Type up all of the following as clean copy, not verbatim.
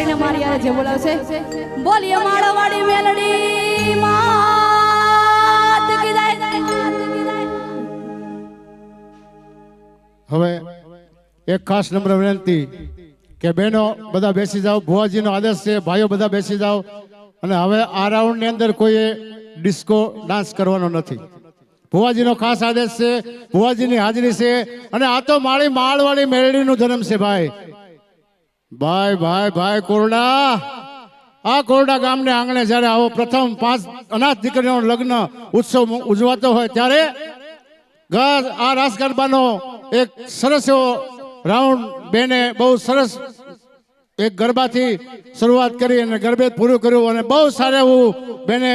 ભાઈને મારી યારે જે બોલાવશે બોલીએ માળવાડી મેલડી માત કી જય। હવે એક ખાસ નમ્ર વિનંતી કે બહેનો બધા બેસી જાઓ, ભુવાજીનો આદેશ છે, ભાઈઓ બધા બેસી જાઓ। અને હવે આ રાઉન્ડ ની અંદર કોઈએ ડિસ્કો ડાન્સ કરવાનો નથી। ભુવાજીનો ખાસ આદેશ છે, ભુવાજીની હાજરી છે અને આ તો મારી માળવાળી મેરડીનો જન્મ છે ભાઈ ભાઈ ભાઈ ભાઈ કોરડા। આ કોરડા ગામને આંગણે જ્યારે આવો પ્રથમ 5 અનાથ દીકરીઓનો લગ્ન ઉત્સવ ઉજવાતો હોય ત્યારે આ રાસ ગરબાનો એક સરસ એવો રાઉન્ડ બેને બહુ સરસ એક ગરબાથી શરૂઆત કરી અને ગરબે પૂરું કર્યું અને બહુ સારું એવું બેને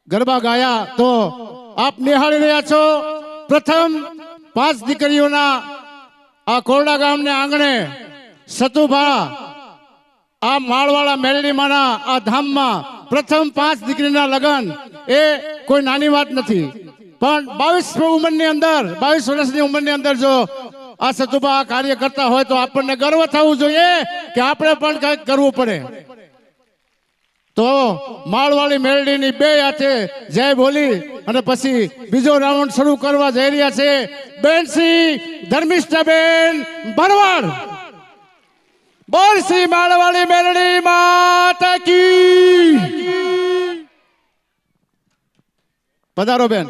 ગરબા ગાયા। તો આપ નિહાળી રહ્યા છો પ્રથમ 5 દીકરીઓના આ કોરડા ગામને આંગણે સતુભા આ માળવાળા મેલડીમાંના આ ધામમાં પ્રથમ 5 દીકરીના લગ્ન એ કોઈ નાની વાત નથી। પણ 22 ઉંમરની અંદર 22 વર્ષની ઉંમરની અંદર જો આ સતુભા કાર્ય કરતા હોય તો આપણને ગર્વ થવું જોઈએ કે આપણે પણ કંઈક કરવું પડે। તો માળવાળી મેલડીની બે હાથે જય બોલી અને પછી બીજો રાઉન્ડ શરૂ કરવા જઈ રહ્યા છે બેન શ્રી ધર્મિષ્ઠાબેન ભરવાડ। બોલ શ્રી માળવાળી મેલડી માતા કી। પધારો બેન।